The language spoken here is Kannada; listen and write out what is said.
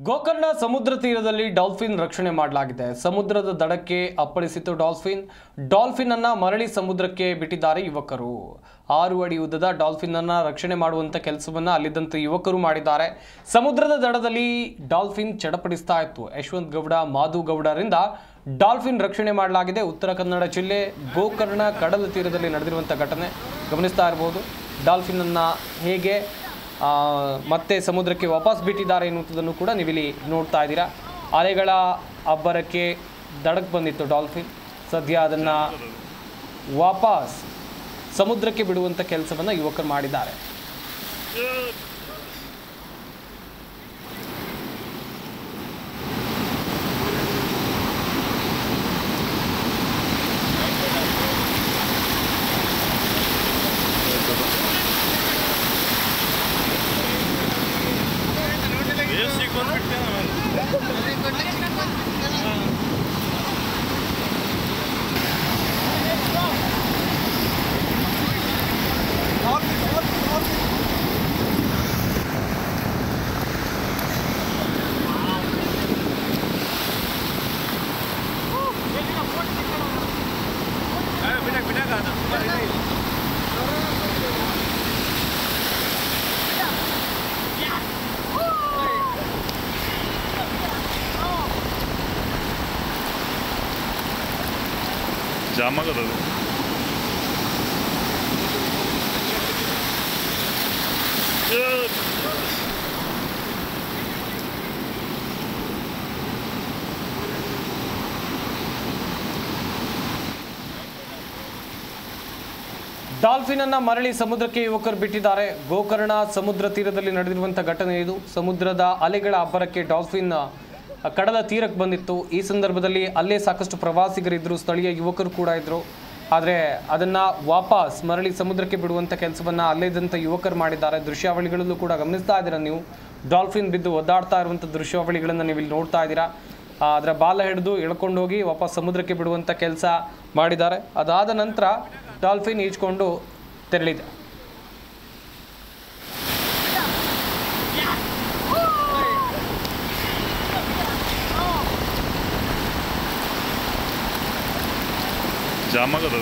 ಗೋಕರ್ಣ ಸಮುದ್ರ ತೀರದಲ್ಲಿ ಡಾಲ್ಫಿನ್ ರಕ್ಷಣೆ ಮಾಡಲಾಗಿದೆ. ಸಮುದ್ರದ ದಡಕ್ಕೆ ಅಪ್ಪಳಿಸಿತು ಡಾಲ್ಫಿನ್ ಅನ್ನ ಮರಳಿ ಸಮುದ್ರಕ್ಕೆ ಬಿಟ್ಟಿದ್ದಾರೆ ಯುವಕರು. 6 ಅಡಿ ಉದ್ದದ ಡಾಲ್ಫಿನ್ ಅನ್ನ ರಕ್ಷಣೆ ಮಾಡುವಂತ ಕೆಲಸವನ್ನ ಅಲ್ಲಿದ್ದಂತ ಯುವಕರು ಮಾಡಿದ್ದಾರೆ. ಸಮುದ್ರದ ದಡದಲ್ಲಿ ಡಾಲ್ಫಿನ್ ಚಡಪಡಿಸ್ತಾ ಇತ್ತು. ಯಶವಂತ ಗೌಡ ಮಾಧು ಗೌಡರಿಂದ ಡಾಲ್ಫಿನ್ ರಕ್ಷಣೆ ಮಾಡಲಾಗಿದೆ. ಉತ್ತರ ಕನ್ನಡ ಜಿಲ್ಲೆ ಗೋಕರ್ಣ ಕಡಲ ತೀರದಲ್ಲಿ ನಡೆದಿರುವಂತ ಘಟನೆ ಗಮನಿಸ್ತಾ ಇರಬಹುದು. ಡಾಲ್ಫಿನ್ ಅನ್ನ ಹೇಗೆ ಮತ್ತೆ ಸಮುದ್ರಕ್ಕೆ ವಾಪಸ್ ಬಿಟ್ಟಿದ್ದಾರೆ ಎನ್ನುವುದನ್ನು ಕೂಡ ನೀವಿಲ್ಲಿ ನೋಡ್ತಾ ಇದ್ದೀರಾ. ಅಲೆಗಳ ಅಬ್ಬರಕ್ಕೆ ದಡಕ್ಕೆ ಬಂದಿತ್ತು ಡಾಲ್ಫಿನ್. ಸದ್ಯ ಅದನ್ನು ವಾಪಸ್ ಸಮುದ್ರಕ್ಕೆ ಬಿಡುವಂಥ ಕೆಲಸವನ್ನು ಯುವಕರು ಮಾಡಿದ್ದಾರೆ. ಜಾಮ ಕದ ಡಾಲ್ಫಿನ್ ಅನ್ನ ಮರಳಿ ಸಮುದ್ರಕ್ಕೆ ಯುವಕರು ಬಿಟ್ಟಿದ್ದಾರೆ. ಗೋಕರ್ಣ ಸಮುದ್ರ ತೀರದಲ್ಲಿ ನಡೆದಿರುವಂತಹ ಘಟನೆ ಇದು. ಸಮುದ್ರದ ಅಲೆಗಳ ಅಬ್ಬರಕ್ಕೆ ಡಾಲ್ಫಿನ್ ಕಡಲ ತೀರಕ್ಕೆ ಬಂದಿತ್ತು. ಈ ಸಂದರ್ಭದಲ್ಲಿ ಅಲ್ಲೇ ಸಾಕಷ್ಟು ಪ್ರವಾಸಿಗರಿದ್ದರು, ಸ್ಥಳೀಯ ಯುವಕರು ಕೂಡ ಇದ್ದರು. ಆದರೆ ಅದನ್ನು ವಾಪಸ್ ಮರಳಿ ಸಮುದ್ರಕ್ಕೆ ಬಿಡುವಂಥ ಕೆಲಸವನ್ನು ಅಲ್ಲೇದಂಥ ಯುವಕರು ಮಾಡಿದ್ದಾರೆ. ದೃಶ್ಯಾವಳಿಗಳಲ್ಲೂ ಕೂಡ ಗಮನಿಸ್ತಾ ಇದ್ದೀರಾ ನೀವು. ಡಾಲ್ಫಿನ್ ಬಿದ್ದು ಒದ್ದಾಡ್ತಾ ಇರುವಂಥ ದೃಶ್ಯಾವಳಿಗಳನ್ನು ನೀವು ಇಲ್ಲಿ ನೋಡ್ತಾ ಇದ್ದೀರಾ. ಅದರ ಬಾಲ ಹಿಡಿದು ಎಳ್ಕೊಂಡೋಗಿ ವಾಪಸ್ ಸಮುದ್ರಕ್ಕೆ ಬಿಡುವಂಥ ಕೆಲಸ ಮಾಡಿದ್ದಾರೆ. ಅದಾದ ನಂತರ ಡಾಲ್ಫಿನ್ ಈಜ್ಕೊಂಡು ತೆರಳಿದೆ. ಜಾಮ ಕದ